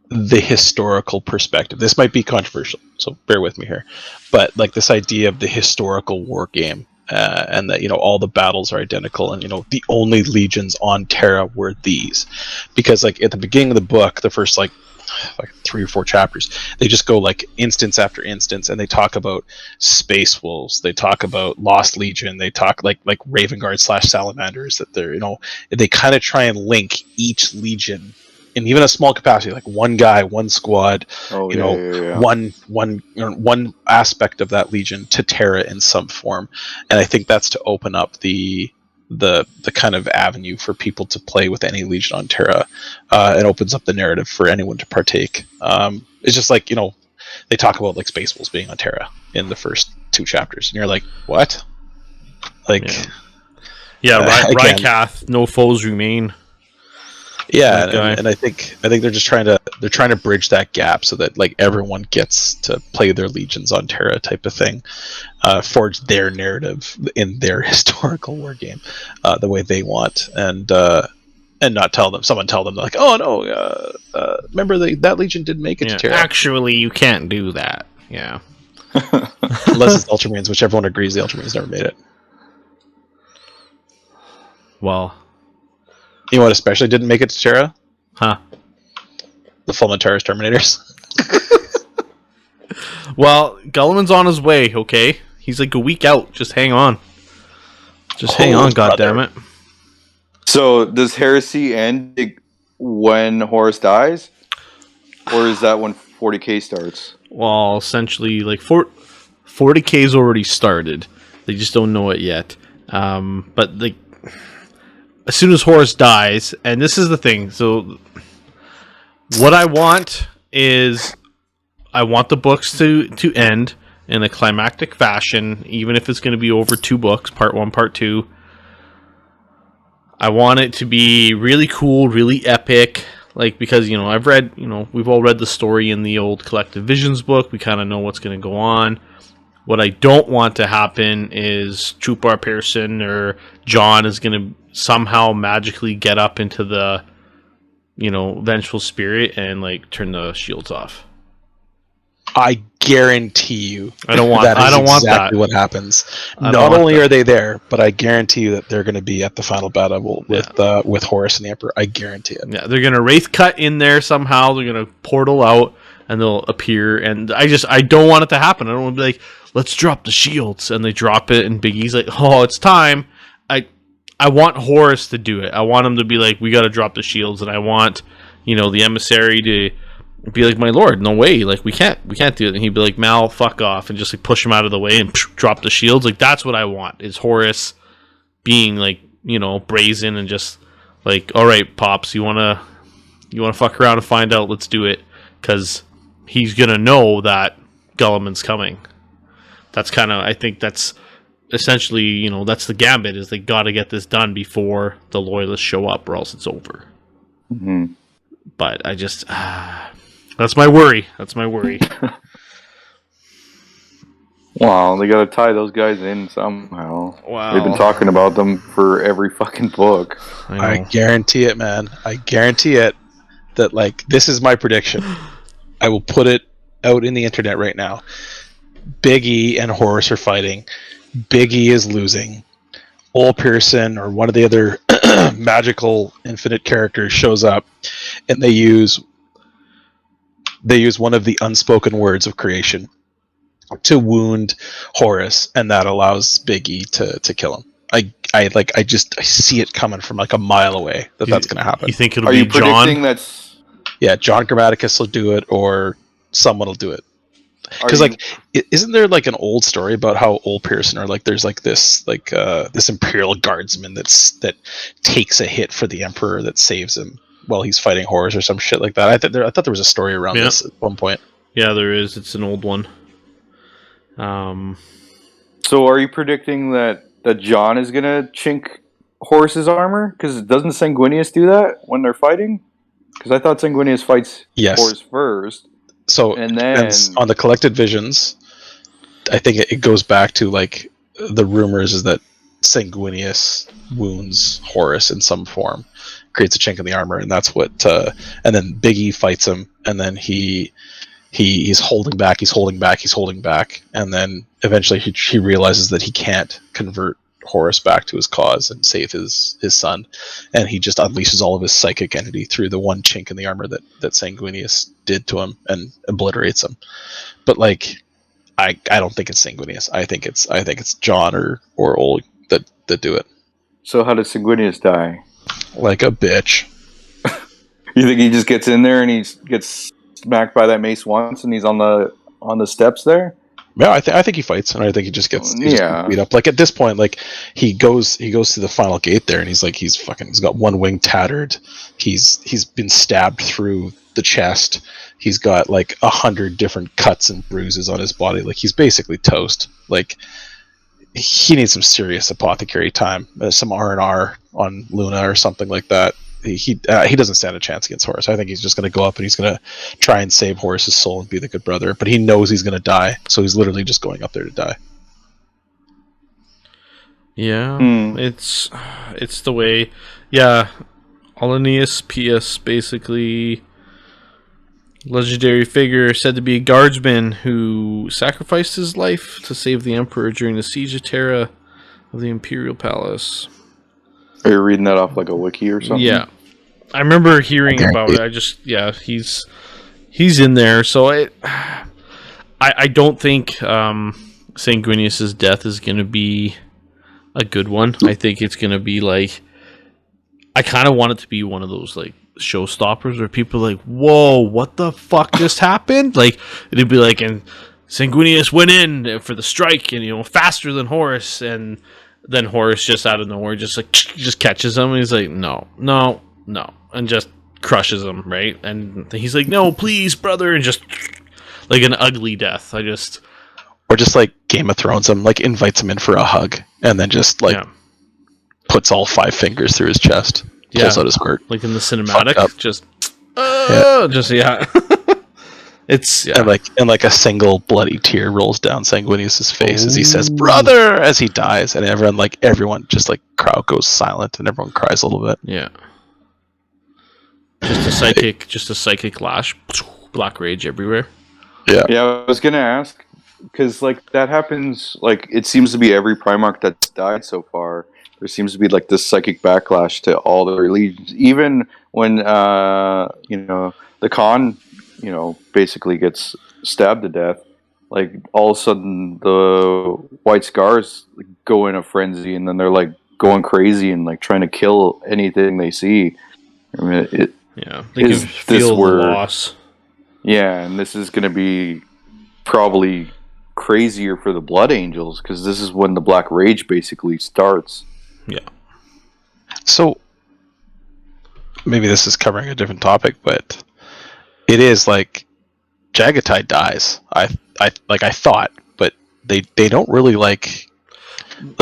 the historical perspective. This might be controversial, so bear with me here, but like this idea of the historical war game, and that all the battles are identical, and the only legions on Terra were these, because like at the beginning of the book, the first like 3 or 4 chapters, they just go like instance after instance, and they talk about space wolves, they talk about Lost Legion, they talk like Raven Guard / Salamanders, that they're they kind of try and link each legion in even a small capacity, like one guy, one squad, one aspect of that legion to Terra in some form. And I think that's to open up the kind of avenue for people to play with any legion on Terra. It opens up the narrative for anyone to partake. It's just like, they talk about like Space Wolves being on Terra in the first 2 chapters, and you're like, what? Like, Rykath, no foes remain. Yeah, and I think they're just trying to bridge that gap so that like everyone gets to play their legions on Terra type of thing, forge their narrative in their historical war game, the way they want, and not tell them like, oh no, remember that legion didn't make it to Terra. Actually, you can't do that. Yeah, unless it's Ultramarines, which everyone agrees the Ultramarines never made it. Well. You know what especially didn't make it to Terra? Huh? The Fulminatars Terminators. Well, Gulliman's on his way, okay? He's like a week out. Just hang on. Hang on, goddammit. So, does Heresy end when Horus dies? Or is that when 40k starts? Well, essentially, like 40k's already started. They just don't know it yet. But like, as soon as Horus dies, and this is the thing, so what I want is I want the books to end in a climactic fashion, even if it's going to be over 2 books, part 1, part 2. I want it to be really cool, really epic, like, because, I've read, we've all read the story in the old Collective Visions book. We kind of know what's going to go on. What I don't want to happen is Troopar Pearson or John is going to somehow magically get up into the, vengeful spirit and like turn the shields off. I guarantee you, I don't want that. What happens? Not only are they there, but I guarantee you that they're going to be at the final battle with Horus and the Emperor. I guarantee it. Yeah, they're going to wraith cut in there somehow. They're going to portal out and they'll appear. And I don't want it to happen. I don't want to be like, let's drop the shields, and they drop it, and Big E's like, oh, it's time. I want Horus to do it. I want him to be like, we got to drop the shields, and I want, the emissary to be like, my lord, no way, like we can't do it. And he'd be like, Mal, fuck off, and just like push him out of the way and drop the shields. Like that's what I want, is Horus being like, brazen and just like, all right, Pops, you wanna fuck around and find out? Let's do it, because he's gonna know that Gulliman's coming. That's kind of, I think that's essentially, that's the gambit, is they got to get this done before the loyalists show up, or else it's over. Mm-hmm. But I just, that's my worry. Well, they got to tie those guys in somehow. Wow. They've been talking about them for every fucking book. I guarantee it, man. I guarantee it that, like, this is my prediction. I will put it out in the internet right now. Big E and Horus are fighting. Big E is losing. Ol Pearson or one of the other magical infinite characters shows up, and they use one of the unspoken words of creation to wound Horus, and that allows Big E to kill him. I see it coming from like a mile away that's going to happen. You think it'll be John? Yeah, John Grammaticus will do it, or someone will do it. Because isn't there like an old story about how Ol Pearson, or like there's like this Imperial guardsman that takes a hit for the Emperor that saves him while he's fighting Horus or some shit like that. I thought there was a story around this at one point. Yeah, there is. It's an old one. So are you predicting that John is gonna chink Horus's armor? Because doesn't Sanguinius do that when they're fighting? Because I thought Sanguinius fights Horus first. So and it then depends on the collected visions. I think it goes back to like the rumors is that Sanguinius wounds Horus in some form, creates a chink in the armor, and that's what. And then Biggie fights him, and then he's holding back, and then eventually he realizes that he can't convert Horus back to his cause and save his son, and he just unleashes all of his psychic entity through the one chink in the armor that Sanguinius did to him and obliterates him. But like, I don't think it's Sanguinius. I think it's John or Oleg that do it. So how does Sanguinius die? Like a bitch. You think he just gets in there and he gets smacked by that mace once and he's on the steps there? Yeah, I think he fights, and I think he just gets beat up. Like at this point, like he goes to the final gate there, and he's got one wing tattered. He's been stabbed through the chest. He's got like 100 different cuts and bruises on his body. Like he's basically toast. Like he needs some serious apothecary time, some R&R on Luna or something like that. He doesn't stand a chance against Horus. I think he's just going to go up and he's going to try and save Horus's soul and be the good brother. But he knows he's going to die, so he's literally just going up there to die. Yeah, it's the way. Yeah, Alanius Pius, basically legendary figure said to be a guardsman who sacrificed his life to save the Emperor during the Siege of Terra of the Imperial Palace. Are you reading that off like a wiki or something? Yeah. I remember hearing about it. He's in there. So I don't think Sanguinius's death is going to be a good one. I think it's going to be like, I kind of want it to be one of those like showstoppers where people are like, whoa, what the fuck just happened? Like it'd be like, and Sanguinius went in for the strike and faster than Horus, and then Horus just out of nowhere just catches him and he's like, no, and just crushes him, right? And he's like, no, please, brother, and just like an ugly death. Or just like Game of Thrones him, like invites him in for a hug, and then just like puts all 5 fingers through his chest, pulls out his heart, like in the cinematic, It's and like a single bloody tear rolls down Sanguinius's face as he says "brother" as he dies, and everyone just like crowd goes silent and everyone cries a little bit. Yeah, just a psychic lash, black rage everywhere. Yeah. I was gonna ask because like that happens. Like it seems to be every Primarch that's died so far. There seems to be like this psychic backlash to all the legions, even when the Khan basically gets stabbed to death. Like all of a sudden the White Scars go in a frenzy, and then they're like going crazy and like trying to kill anything they see. I mean, they can feel the loss. Yeah, and this is going to be probably crazier for the Blood Angels because this is when the Black Rage basically starts. Yeah. So maybe this is covering a different topic, but it is like Jagatai dies. I thought, but they don't really like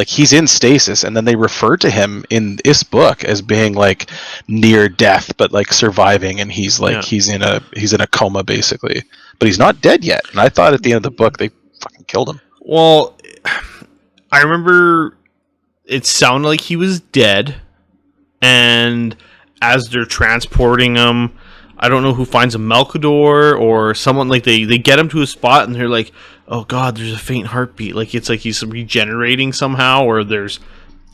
he's in stasis, and then they refer to him in this book as being like near death, but like surviving, and he's like he's in a coma basically, but he's not dead yet. And I thought at the end of the book they fucking killed him. Well, I remember it sounded like he was dead, and as they're transporting him, I don't know who finds a Melkador or someone, like they get him to a spot and they're like, oh god, there's a faint heartbeat. Like it's like he's regenerating somehow, or there's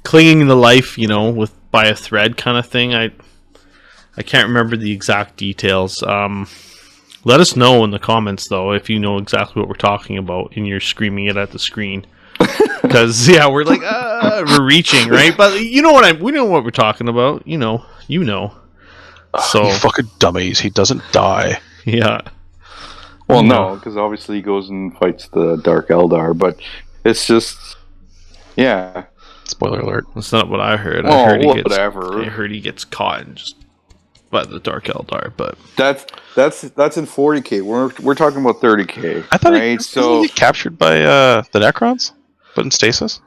clinging to life, by a thread kind of thing. I can't remember the exact details. Let us know in the comments though if you know exactly what we're talking about and you're screaming it at the screen. Because we're like we're reaching, right? But we know what we're talking about. You know. So you fucking dummies, he doesn't die. Yeah. Well, no, because obviously he goes and fights the Dark Eldar, but it's just, Spoiler alert. That's not what I heard. Well, I heard whatever. I heard he gets caught and just by the Dark Eldar, but that's in 40K. We're talking about 30K. I thought right? he captured by the Necrons. put in stasis?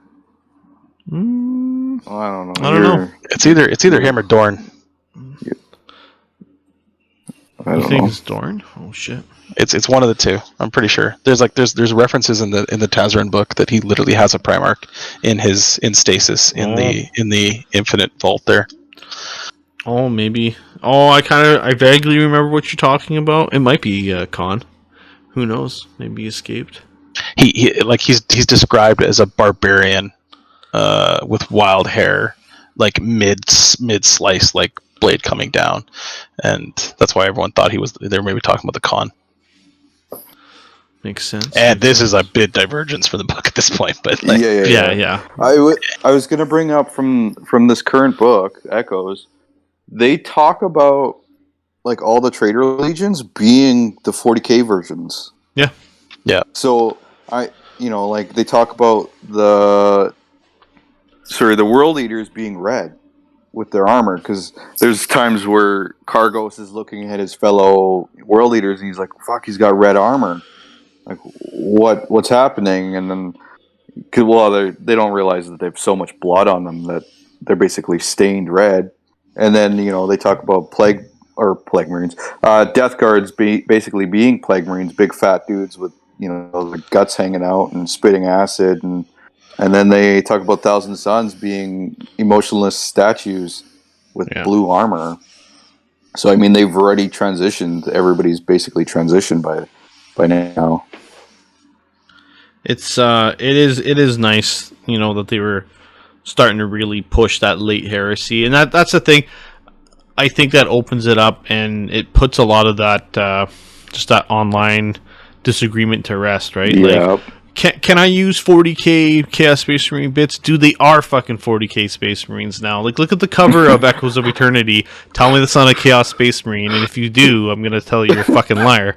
I don't know. I don't know. It's either him or Dorn. You think it's Dorn? Oh shit! It's one of the two. I'm pretty sure. There's references in the Tazarin book that he literally has a Primarch in stasis in the Infinite Vault there. Oh, maybe. Oh, I vaguely remember what you're talking about. It might be Khan. Who knows? Maybe he escaped. He's described as a barbarian, with wild hair, like mid slice, like blade coming down, and that's why everyone thought they were maybe talking about the Khan. Makes sense. And this is a bit divergence from the book at this point, but yeah. I was gonna bring up from this current book, Echoes. They talk about like all the traitor legions being the 40k versions. Yeah. So like they talk about the world eaters being red with their armor, because there's times where Kargos is looking at his fellow world eaters and he's like, "Fuck, he's got red armor. Like, what's happening?" And then, they don't realize that they have so much blood on them that they're basically stained red. And then they talk about plague marines, death guards basically being plague marines, big fat dudes with the guts hanging out and spitting acid, and then they talk about Thousand Sons being emotionless statues with blue armor. So I mean, they've already transitioned. Everybody's basically transitioned by now. It is nice, that they were starting to really push that late heresy, and that's the thing. I think that opens it up and it puts a lot of that just that online disagreement to rest, right? Yeah. Like, can I use 40k Chaos Space Marine bits? Dude, they are fucking 40k Space Marines now. Like, look at the cover of Echoes of Eternity. Tell me that's not a Chaos Space Marine, and if you do, I'm gonna tell you you're a fucking liar.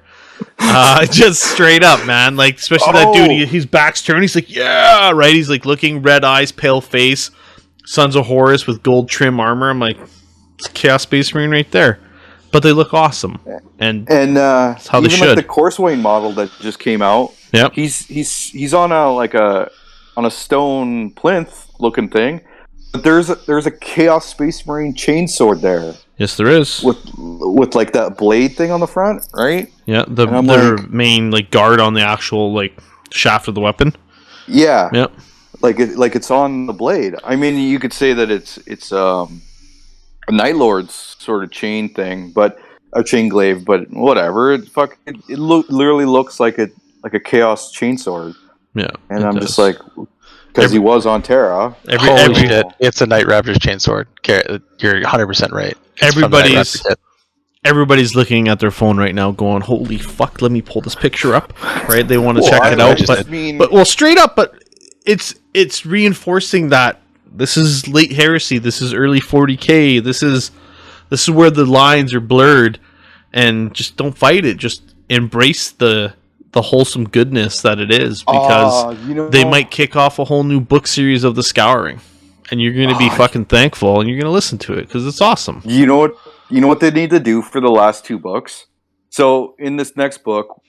Just straight up, man. Like, especially that dude, his back's turned. He's like, yeah, right. He's like looking, red eyes, pale face, Sons of Horus with gold trim armor. I'm like, it's a Chaos Space Marine right there. But they look awesome, and that's how they should. Like the Corswain model that just came out. Yep. He's on a stone plinth looking thing. But there's a Chaos Space Marine chainsword there. Yes, there is. With like that blade thing on the front, right? Yeah, their main like guard on the actual like shaft of the weapon. Yeah. Yep. Like it's on the blade. I mean, you could say that it's a Night Lord's sort of chain thing, but a chain glaive, but whatever. It literally looks like a Chaos chainsword. Yeah. And I'm just like, because he was on Terra. Holy shit! It's a Night Raptor's chainsword. You're 100% right. Everybody's looking at their phone right now, going, "Holy fuck! Let me pull this picture up." Right? They want to check it out, but straight up, but it's reinforcing that this is late heresy. This is early 40k. This is where the lines are blurred, and just don't fight it. Just embrace the wholesome goodness that it is, because they might kick off a whole new book series of the Scouring, and you're going to be fucking thankful, and you're going to listen to it because it's awesome. You know what they need to do for the last two books? So in this next book,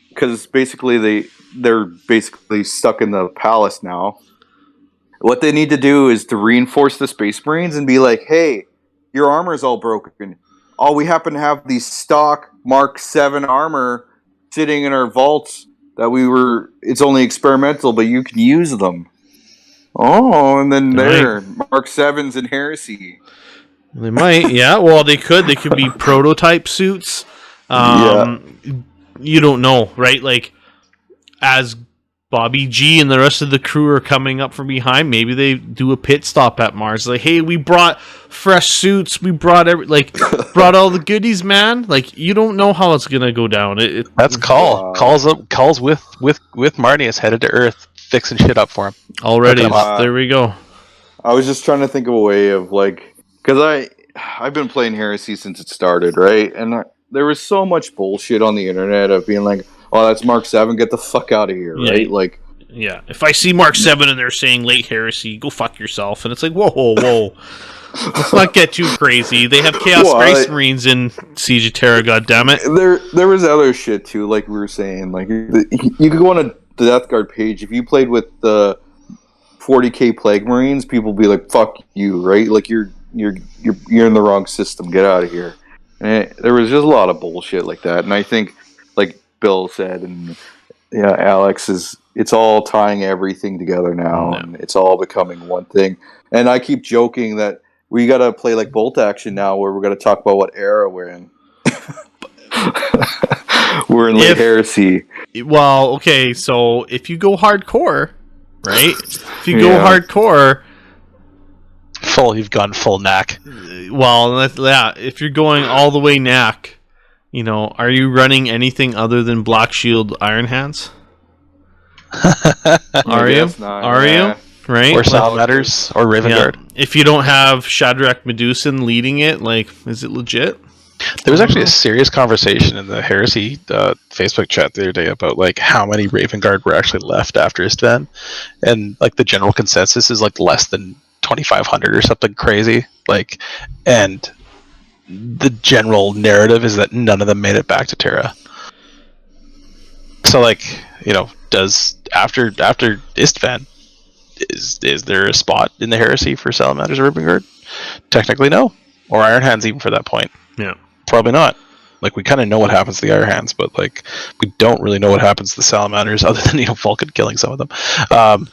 because basically they're basically stuck in the palace now. What they need to do is to reinforce the Space Marines and be like, "Hey, your armor's all broken. Oh, we happen to have these stock Mark 7 armor sitting in our vaults it's only experimental, but you can use them." Oh, and then Mark 7s in Heresy. They might, yeah. Well, they could be prototype suits. You don't know, right? Like, as Bobby G and the rest of the crew are coming up from behind, maybe they do a pit stop at Mars. Like, hey, we brought fresh suits. We brought brought all the goodies, man. Like, you don't know how it's gonna go down. That's calls with Marnius headed to Earth, fixing shit up for him already. There we go. I was just trying to think of a way of like, because I've been playing Heresy since it started, right? And there was so much bullshit on the internet of being like, "Oh, that's Mark 7, get the fuck out of here," right? Like, yeah. If I see Mark 7 and they're saying late heresy, go fuck yourself. And it's like, whoa. Let's not get too crazy. They have Chaos Space Marines in Siege of Terra, goddammit. There was other shit too, like we were saying. Like, you could go on a Death Guard page. If you played with the 40k Plague Marines, people be like, "Fuck you," right? Like you're in the wrong system. Get out of here. And there was just a lot of bullshit like that. And I think, like Bill said, and yeah, Alex it's all tying everything together now, and it's all becoming one thing. And I keep joking that we gotta play like Bolt Action now, where we're gonna talk about what era we're in. We're in late heresy. Well, okay, so if you go hardcore, right? If you go hardcore, you've gone full knack. Well, if you're going all the way knack, are you running anything other than Black Shield Iron Hands? Are you? Right? Or Salamanders or Raven Guard. If you don't have Shadrach Medusan leading it, is it legit? There was actually a serious conversation in the Heresy Facebook chat the other day about how many Raven Guard were actually left after Istvan, and the general consensus is less than 2,500 or something crazy. And the general narrative is that none of them made it back to Terra. So does after Istvan, is there a spot in the Heresy for Salamanders or Raven Guard? Technically no, or Iron Hands even for that point. Yeah. Probably not. We kind of know what happens to the Iron Hands, but we don't really know what happens to the Salamanders other than Vulcan killing some of them. But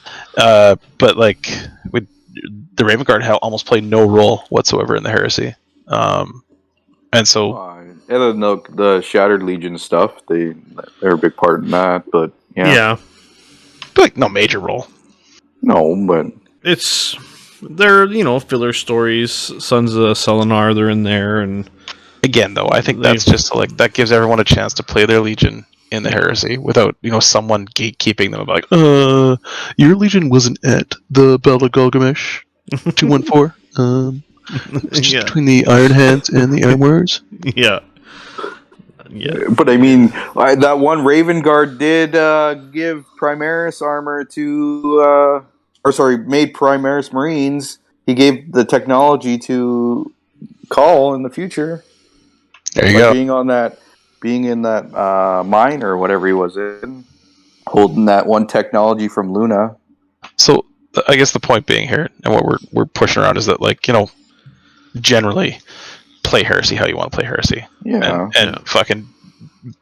the Raven Guard almost played no role whatsoever in the Heresy, and so and then the Shattered Legion stuff, they're a big part in that. But but no major role. No, but they're filler stories. Sons of Selenar, they're in there, and again, though, I think that's just that gives everyone a chance to play their Legion in the Heresy without someone gatekeeping them about your Legion wasn't at the Battle of Gilgamesh 214. It's just between the Iron Hands and the Iron Warriors. Yeah. But I mean, that one Raven Guard did give Primaris armor to, made Primaris Marines. He gave the technology to Call in the future. There you go. Being in that mine or whatever he was in, holding that one technology from Luna. So I guess the point being here, and what we're pushing around, is that generally play Heresy how you want to play Heresy. Yeah. And fucking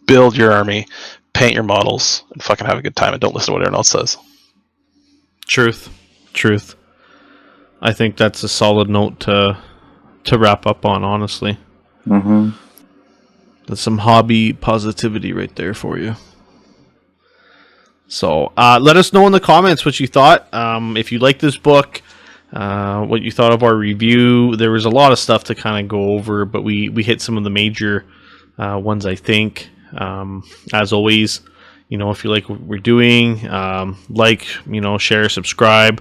build your army, paint your models, and fucking have a good time, and don't listen to what everyone else says. Truth. I think that's a solid note to wrap up on, honestly. Mm-hmm. That's some hobby positivity right there for you. So let us know in the comments what you thought. If you like this book, what you thought of our review. There was a lot of stuff to kind of go over, but we hit some of the major ones, I think. As always, if you like what we're doing, share, subscribe,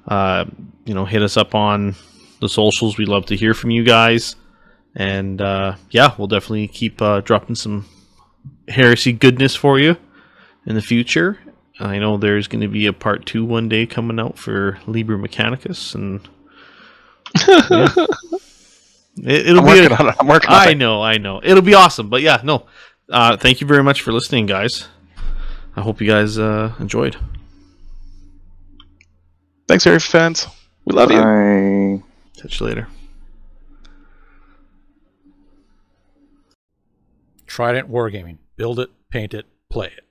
hit us up on the socials. We'd love to hear from you guys. And we'll definitely keep dropping some Heresy goodness for you in the future. I know there's going to be a part 2 one day coming out for Liber Mechanicus, and I'm working on it. I know. It'll be awesome. But thank you very much for listening, guys. I hope you guys enjoyed. Thanks, Heresy fans. We love you. Bye. Catch you later. Trident Wargaming. Build it, paint it, play it.